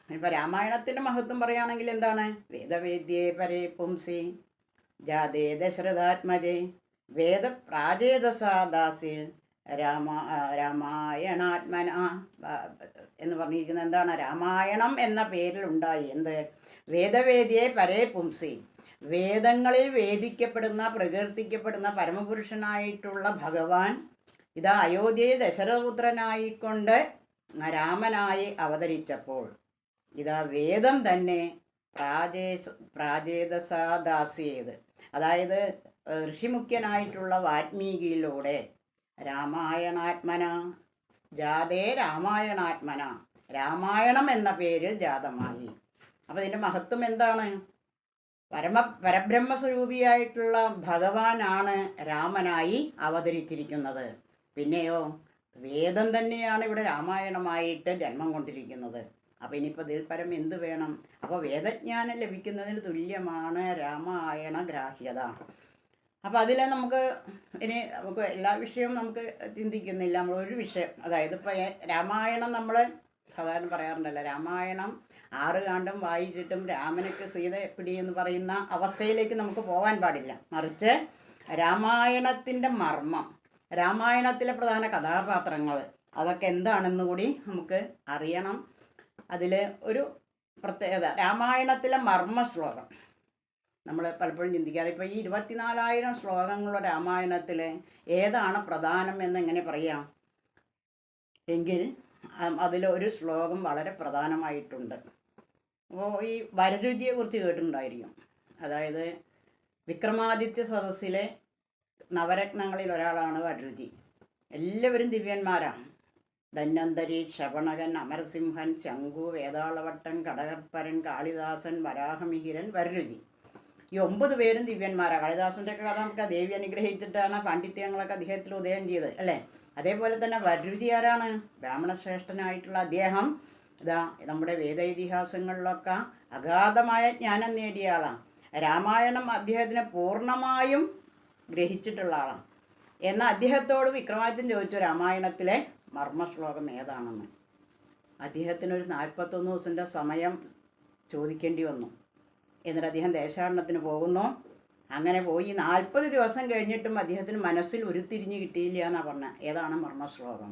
ഇപ്പം രാമായണത്തിൻ്റെ മഹത്വം പറയുകയാണെങ്കിൽ എന്താണ്? വേദവേദ്യേ പരേ പുംസി ജാതേ ദശരഥാത്മജേ വേദപ്രാചേതസാദാസിൽ രാമായണാത്മന എന്ന് പറഞ്ഞിരിക്കുന്നത് എന്താണ്? രാമായണം എന്ന പേരിലുണ്ടായി എന്ത്? വേദവേദ്യേ പരേ പുംസി, വേദങ്ങളിൽ വേദിക്കപ്പെടുന്ന പ്രകീർത്തിക്കപ്പെടുന്ന പരമപുരുഷനായിട്ടുള്ള ഭഗവാൻ ഇതാ അയോധ്യയിൽ ദശരഥപുത്രനായിക്കൊണ്ട് രാമനായി അവതരിച്ചപ്പോൾ ഇതാ വേദം തന്നെ പ്രാചേതസാദാസ്യേത്, അതായത് ഋഷിമുഖ്യനായിട്ടുള്ള വാൽമീകിയിലൂടെ രാമായണാത്മന ജാതേ രാമായണാത്മന, രാമായണം എന്ന പേരിൽ ജാതമായി. അപ്പോൾ ഇതിൻ്റെ മഹത്വം എന്താണ്? പരബ്രഹ്മസ്വരൂപിയായിട്ടുള്ള ഭഗവാനാണ് രാമനായി അവതരിച്ചിരിക്കുന്നത്. പിന്നെയോ വേദം തന്നെയാണ് ഇവിടെ രാമായണമായിട്ട് ജന്മം കൊണ്ടിരിക്കുന്നത്. അപ്പോൾ ഇനിയിപ്പോൾ ഇതിൽ പരം എന്ത് വേണം? അപ്പോൾ വേദജ്ഞാനം ലഭിക്കുന്നതിന് തുല്യമാണ് രാമായണ ഗ്രാഹ്യത. അപ്പോൾ അതിൽ നമുക്ക് എല്ലാ വിഷയവും നമുക്ക് ചിന്തിക്കുന്നില്ല. നമ്മൾ ഒരു വിഷയം, അതായത് ഇപ്പോൾ രാമായണം നമ്മൾ സാധാരണ പറയാറുണ്ടല്ലോ, രാമായണം 6 കാണ്ഡം വായിച്ചിട്ടും രാമനക്ക് സീത എപ്പിടി എന്ന് പറയുന്ന അവസ്ഥയിലേക്ക് നമുക്ക് പോകാൻ പാടില്ല. മറിച്ച് രാമായണത്തിൻ്റെ മർമ്മം, രാമായണത്തിലെ പ്രധാന കഥാപാത്രങ്ങൾ അതൊക്കെ എന്താണെന്ന് കൂടി നമുക്ക് അറിയണം. അതിൽ ഒരു പ്രത്യേകത, രാമായണത്തിലെ മർമ്മ ശ്ലോകം നമ്മൾ പലപ്പോഴും ചിന്തിക്കാറ്. ഇപ്പോൾ ഈ 24,000 ശ്ലോകങ്ങളുള്ള രാമായണത്തിൽ ഏതാണ് പ്രധാനം എന്നെങ്ങനെ പറയാം എങ്കിൽ അതിലൊരു ശ്ലോകം വളരെ പ്രധാനമായിട്ടുണ്ട്. അപ്പോൾ ഈ വരരുചിയെക്കുറിച്ച് കേട്ടിട്ടുണ്ടായിരിക്കും. അതായത് വിക്രമാദിത്യ സദസ്സിലെ നവരത്നങ്ങളിൽ ഒരാളാണ് വരരുചി. എല്ലാവരും ദിവ്യന്മാരാണ്. ധന്വന്തരി, ക്ഷപണകൻ, അമരസിംഹൻ, ശംഖു, വേതാളവട്ടൻ, കടകർപ്പരൻ, കാളിദാസൻ, വരാഹമിഹിരൻ, വരരുചി, ഈ 9 പേരും ദിവ്യന്മാരാണ്. കാളിദാസൻ്റെ ഒക്കെ കഥ നമുക്ക് ദേവി അനുഗ്രഹിച്ചിട്ടാണ് പാണ്ഡിത്യങ്ങളൊക്കെ അദ്ദേഹത്തിൽ ഉദയം ചെയ്തത് അല്ലേ? അതേപോലെ തന്നെ വരരുചി ആരാണ്? ബ്രാഹ്മണശ്രേഷ്ഠനായിട്ടുള്ള അദ്ദേഹം ഇതാ നമ്മുടെ വേദ-ഇതിഹാസങ്ങളിലൊക്കെ അഗാധമായ ജ്ഞാനം നേടിയ ആളാണ്. രാമായണം അദ്ദേഹത്തിന് പൂർണ്ണമായും ഗ്രഹിച്ചിട്ടുള്ള ആളാണ്. എന്നാൽ അദ്ദേഹത്തോട് വിക്രമാദിത്യൻ ചോദിച്ചു രാമായണത്തിലെ മർമ്മശ്ലോകം ഏതാണെന്ന്. അദ്ദേഹത്തിനൊരു 41 ദിവസത്തിൻ്റെ സമയം ചോദിക്കേണ്ടി വന്നു. എന്നിട്ട് അദ്ദേഹം ദേശാടനത്തിന് പോകുന്നു. അങ്ങനെ പോയി 40 ദിവസം കഴിഞ്ഞിട്ടും അദ്ദേഹത്തിന് മനസ്സിൽ ഉരുത്തിരിഞ്ഞ് കിട്ടിയില്ല എന്നാണ് പറഞ്ഞത് ഏതാണ് മർമ്മശ്ലോകം.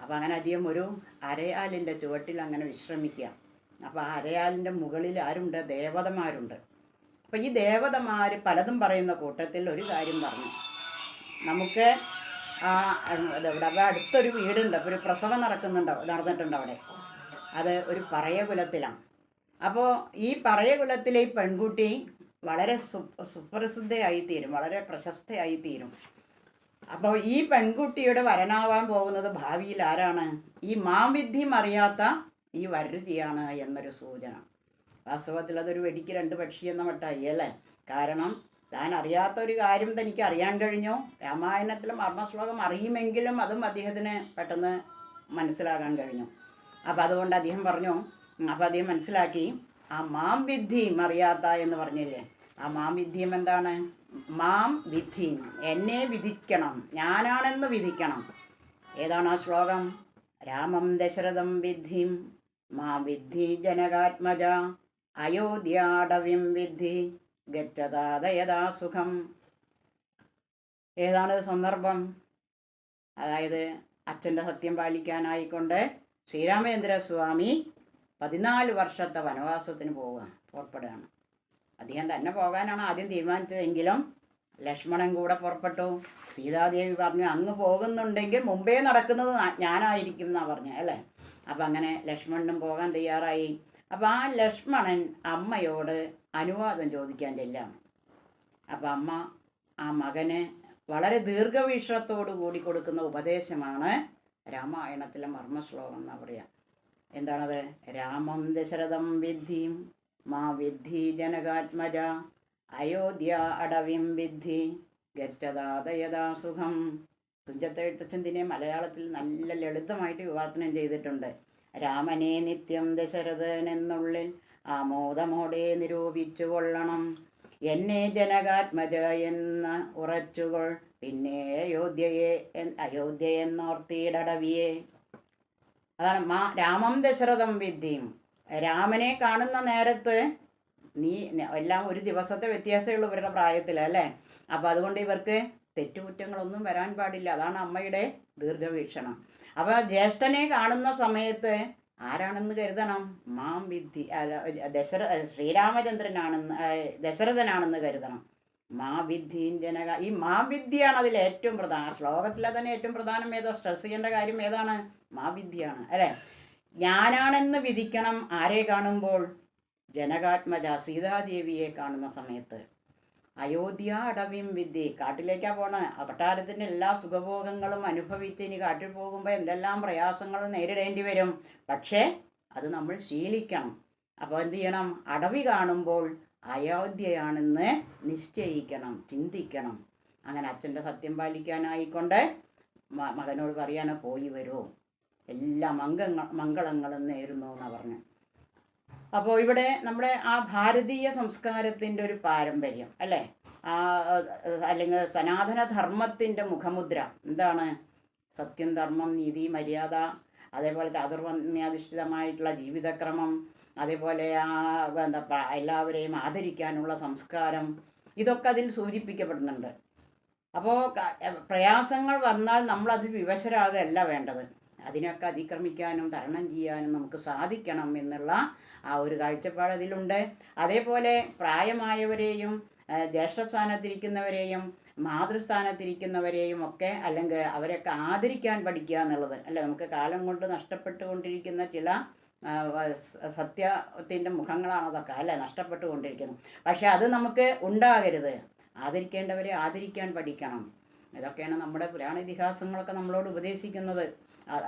അപ്പോൾ അങ്ങനെ അദ്ദേഹം ഒരു അരയാലിൻ്റെ ചുവട്ടിൽ അങ്ങനെ വിശ്രമിക്കുക. അപ്പോൾ ആ അരയാലിൻ്റെ മുകളിൽ ആരുണ്ട്? ദേവതമാരുണ്ട്. അപ്പോൾ ഈ ദേവതമാർ പലതും പറയുന്ന കൂട്ടത്തിൽ ഒരു കാര്യം പറഞ്ഞു. നമുക്ക് അവിടെ അടുത്തൊരു വീടുണ്ട്, അപ്പോൾ ഒരു പ്രസവം നടന്നിട്ടുണ്ട് അവിടെ. അത് ഒരു പറയകുലത്തിലാണ്. അപ്പോൾ ഈ പറയകുലത്തിലെ ഈ പെൺകുട്ടി വളരെ സുപ്രസിദ്ധയായിത്തീരും, വളരെ പ്രശസ്തയായിത്തീരും. അപ്പോൾ ഈ പെൺകുട്ടിയുടെ വരനാവാൻ പോകുന്നത് ഭാവിയിൽ ആരാണ്? ഈ മാംവിദ്യം അറിയാത്ത ഈ വരരുചിയാണ് എന്നൊരു സൂചന. വാസ്തവത്തിൽ അതൊരു വെടിക്ക് 2 പക്ഷി എന്ന മട്ടായി അല്ലേ? കാരണം താൻ അറിയാത്ത ഒരു കാര്യം തനിക്ക് അറിയാൻ കഴിഞ്ഞു. രാമായണത്തിലെ മർമ്മശ്ലോകം അറിയുമെങ്കിലും അതും അദ്ദേഹത്തിന് പെട്ടെന്ന് മനസ്സിലാകാൻ കഴിഞ്ഞു. അപ്പോൾ അതുകൊണ്ട് അദ്ദേഹം പറഞ്ഞു, അപ്പോൾ അദ്ദേഹം മനസ്സിലാക്കി ആ മാം വിദ്ധിയും അറിയാത്ത എന്ന് പറഞ്ഞില്ലേ, ആ മാം വിദ്ധിയും എന്താണ്? മാം വിദ്ധിയും, എന്നെ വിധിക്കണം, ഞാനാണെന്ന് വിധിക്കണം. ഏതാണ് ആ ശ്ലോകം? രാമം ദശരഥം വിദ്ധിം മാം വിദ്ധി ജനകാത്മജ അയോധ്യാടവ്യം വിദ്ധി ഗച്ഛതാദയദാ സുഖം. ഏതാണ് സന്ദർഭം? അതായത് അച്ഛൻ്റെ സത്യം പാലിക്കാനായിക്കൊണ്ട് ശ്രീരാമചന്ദ്രസ്വാമി 14 വർഷത്തെ വനവാസത്തിന് പുറപ്പെടുകയാണ്. അദ്ദേഹം തന്നെ പോകാനാണ് ആദ്യം തീരുമാനിച്ചതെങ്കിലും ലക്ഷ്മണൻ കൂടെ പുറപ്പെട്ടു. സീതാദേവി പറഞ്ഞു അങ്ങ് പോകുന്നുണ്ടെങ്കിൽ മുമ്പേ നടക്കുന്നത് ഞാനായിരിക്കും എന്നാണ് പറഞ്ഞത് അല്ലേ? അപ്പം അങ്ങനെ ലക്ഷ്മണനും പോകാൻ തയ്യാറായി. അപ്പം ആ ലക്ഷ്മണൻ അമ്മയോട് അനുവാദം ചോദിക്കാൻ ചെല്ലാണ്. അപ്പം അമ്മ ആ മകന് വളരെ ദീർഘവീക്ഷണത്തോടു കൂടി കൊടുക്കുന്ന ഉപദേശമാണ് രാമായണത്തിലെ മർമ്മശ്ലോകം എന്നാ പറയുക. എന്താണത്? രാമം ദശരഥം വിദ്ധിം മാ വിദ്ധി ജനകാത്മജ അയോധ്യ അടവിം വിദ്ധി ഗച്ഛതാദയദാ സുഖം. തുഞ്ചത്തെഴുത്തച്ഛൻ്റെ മലയാളത്തിൽ നല്ല ലളിതമായിട്ട് വിവർത്തനം ചെയ്തിട്ടുണ്ട്. രാമനെ നിത്യം ദശരഥൻ എന്നുള്ളിൽ ആമോദമോടെ നിരൂപിച്ചു കൊള്ളണം, എന്നെ ജനകാത്മജ എന്ന് ഉറച്ചുകൊൾ, പിന്നെ അയോധ്യ എന്നോർത്തിയിടവിയെ. അതാണ് രാമം ദശരഥം വിദ്ധിയും. രാമനെ കാണുന്ന നേരത്ത് നീ എല്ലാം ഒരു ദിവസത്തെ വ്യത്യാസമേ ഉള്ളൂ ഇവരുടെ പ്രായത്തിൽ അല്ലേ. അപ്പോൾ അതുകൊണ്ട് ഇവർക്ക് തെറ്റുകുറ്റങ്ങളൊന്നും വരാൻ പാടില്ല. അതാണ് അമ്മയുടെ ദീർഘവീക്ഷണം. അപ്പോൾ ജ്യേഷ്ഠനെ കാണുന്ന സമയത്ത് ആരാണെന്ന് കരുതണം? മാം വിദ്ധി ശ്രീരാമചന്ദ്രനാണെന്ന് ദശരഥനാണെന്ന് കരുതണം. മാ വിദ്ധിയും ജനക. ഈ മാ വിദ്യയാണ് അതിൽ ഏറ്റവും പ്രധാനം. ശ്ലോകത്തിലെ തന്നെ ഏറ്റവും പ്രധാനം ഏതാ? സ്ട്രെസ് ചെയ്യേണ്ട കാര്യം ഏതാണ്? മാ വിദ്യയാണ് അല്ലേ. ഞാനാണെന്ന് വിധിക്കണം. ആരെ കാണുമ്പോൾ? ജനകാത്മജ സീതാദേവിയെ കാണുന്ന സമയത്ത്. അയോധ്യ അടവിം വിദ്യ. കാട്ടിലേക്കാണ് പോണത്. കൊട്ടാരത്തിൻ്റെ എല്ലാ സുഖഭോഗങ്ങളും അനുഭവിച്ച് ഇനി കാട്ടിൽ പോകുമ്പോൾ എന്തെല്ലാം പ്രയാസങ്ങളും നേരിടേണ്ടി വരും. പക്ഷേ അത് നമ്മൾ ശീലിക്കണം. അപ്പോൾ എന്ത് ചെയ്യണം? അടവി കാണുമ്പോൾ അയോധ്യയാണെന്ന് നിശ്ചയിക്കണം, ചിന്തിക്കണം. അങ്ങനെ അച്ഛൻ്റെ സത്യം പാലിക്കാനായിക്കൊണ്ട് മകനോട് പറയാണ്, പോയി വരൂ, എല്ലാ മംഗളങ്ങളും നേരുന്നു എന്നാണ് പറഞ്ഞു. അപ്പോൾ ഇവിടെ നമ്മുടെ ആ ഭാരതീയ സംസ്കാരത്തിൻ്റെ ഒരു പാരമ്പര്യം അല്ലേ, അല്ലെങ്കിൽ സനാതനധർമ്മത്തിൻ്റെ മുഖമുദ്ര എന്താണ്? സത്യം, ധർമ്മം, നീതി, മര്യാദ, അതേപോലെ ചാതുർവർണ്ണ്യാധിഷ്ഠിതമായിട്ടുള്ള ജീവിതക്രമം, അതേപോലെ എല്ലാവരെയും ആദരിക്കാനുള്ള സംസ്കാരം, ഇതൊക്കെ അതിൽ സൂചിപ്പിക്കപ്പെടുന്നുണ്ട്. അപ്പോൾ പ്രയാസങ്ങൾ വന്നാൽ നമ്മളതിൽ വിവശരാകുകയല്ല വേണ്ടത്. അതിനൊക്കെ അതിക്രമിക്കാനും തരണം ചെയ്യാനും നമുക്ക് സാധിക്കണം എന്നുള്ള ആ ഒരു കാഴ്ചപ്പാട് അതിലുണ്ട്. അതേപോലെ പ്രായമായവരെയും ജ്യേഷ്ഠസ്ഥാനത്തിരിക്കുന്നവരെയും മാതൃസ്ഥാനത്തിരിക്കുന്നവരെയും ഒക്കെ അല്ലെങ്കിൽ അവരെയൊക്കെ ആദരിക്കാൻ പഠിക്കുക എന്നുള്ളത് അല്ലേ. നമുക്ക് കാലം കൊണ്ട് നഷ്ടപ്പെട്ടുകൊണ്ടിരിക്കുന്ന ചില സത്യത്തിൻ്റെ മുഖങ്ങളാണ് അതൊക്കെ അല്ലേ, നഷ്ടപ്പെട്ടുകൊണ്ടിരിക്കുന്നു. പക്ഷെ അത് നമുക്ക് ഉണ്ടാകരുത്. ആദരിക്കേണ്ടവരെ ആദരിക്കാൻ പഠിക്കണം. ഇതൊക്കെയാണ് നമ്മുടെ പുരാണ ഇതിഹാസങ്ങളൊക്കെ നമ്മളോട് ഉപദേശിക്കുന്നത്.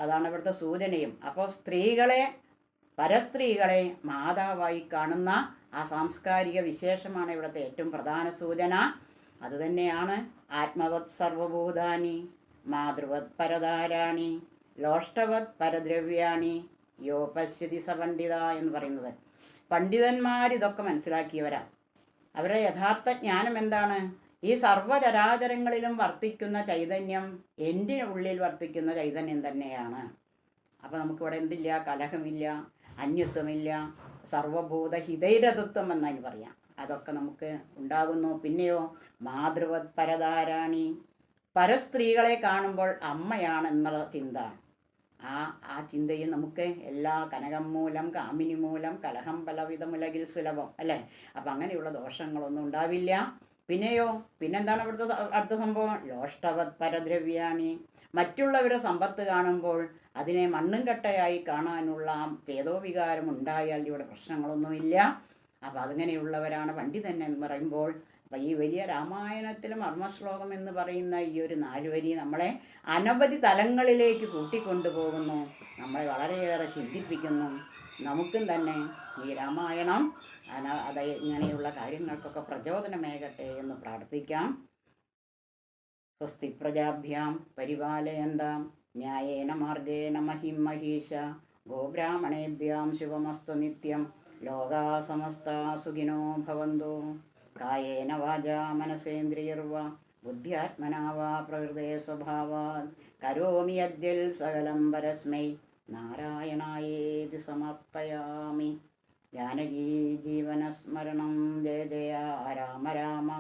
അതാണ് ഇവിടുത്തെ സൂചനയും. അപ്പോൾ പരസ്ത്രീകളെ മാതാവായി കാണുന്ന ആ സാംസ്കാരിക വിശേഷമാണ് ഇവിടുത്തെ ഏറ്റവും പ്രധാന സൂചന. അതുതന്നെയാണ് ആത്മവത് സർവഭൂതാനി മാതൃവത് പരതാരാണി ലോഷ്ടവത് പരദ്രവ്യാണി യോ പശ്യതി സ പണ്ഡിത എന്ന് പറയുന്നത്. പണ്ഡിതന്മാരിതൊക്കെ മനസ്സിലാക്കിയവരാണ്. അവരുടെ യഥാർത്ഥ ജ്ഞാനം എന്താണ്? ഈ സർവ്വചരാചരങ്ങളിലും വർത്തിക്കുന്ന ചൈതന്യം എൻ്റെ ഉള്ളിൽ വർത്തിക്കുന്ന ചൈതന്യം തന്നെയാണ്. അപ്പോൾ നമുക്കിവിടെ എന്തില്ല? കലഹമില്ല, അന്യത്വമില്ല, സർവഭൂത ഹിതൈരതത്വം എന്നതിന് പറയാം. അതൊക്കെ നമുക്ക് ഉണ്ടാകുന്നു. പിന്നെയോ മാതൃവത് പരതാരാണി, പരസ്ത്രീകളെ കാണുമ്പോൾ അമ്മയാണെന്നുള്ള ചിന്ത. ആ ചിന്തയിൽ നമുക്ക് എല്ലാ കനകം മൂലം കാമിനി മൂലം കലഹം പലവിധമുലകിൽ സുലഭം അല്ലേ. അപ്പം അങ്ങനെയുള്ള ദോഷങ്ങളൊന്നും ഉണ്ടാവില്ല. പിന്നെയോ പിന്നെന്താണ് അടുത്ത സംഭവം? ലോഷ്ടവത് പരദ്രവ്യാണി, മറ്റുള്ളവരുടെ സമ്പത്ത് കാണുമ്പോൾ അതിനെ മണ്ണും കട്ടയായി കാണാനുള്ള ചേതോവികാരം ഉണ്ടായാൽ ഇവിടെ പ്രശ്നങ്ങളൊന്നുമില്ല. അപ്പം അങ്ങനെയുള്ളവരാണ് പണ്ഡിതൻ എന്ന് പറയുമ്പോൾ. അപ്പം ഈ വലിയ രാമായണത്തിലെ മർമ്മശ്ലോകം എന്ന് പറയുന്ന ഈ ഒരു 4 വരി നമ്മളെ അനവധി തലങ്ങളിലേക്ക് കൂട്ടിക്കൊണ്ടുപോകുന്നു, നമ്മളെ വളരെയേറെ ചിന്തിപ്പിക്കുന്നു. നമുക്കും തന്നെ ഈ രാമായണം ഇങ്ങനെയുള്ള കാര്യങ്ങൾക്കൊക്കെ പ്രചോദനമേകട്ടെ എന്ന് പ്രാർത്ഥിക്കാം. സ്വസ്തി പ്രജാഭ്യാം പരിപാലയന്താം ന്യായേന മാർഗേണ മഹിം മഹീഷ ഗോബ്രാഹ്മണേഭ്യാം ശുഭമസ്തു നിത്യം ലോകാ സമസ്താ സുഖിനോ ഭവന്തു. കായേന വാചാ മനസേന്ദ്രിയർവാ ബുദ്ധ്യാത്മനാ വാ പ്രകൃതേ സ്വഭാവാത് കരോമി യദ്യൽ സകലം പരസ്മൈ നാരായണായേതി സമർപ്പയാമി. ജാനകീ ജീവനസ്മരണം ജയ ജയ രാമ രാമ.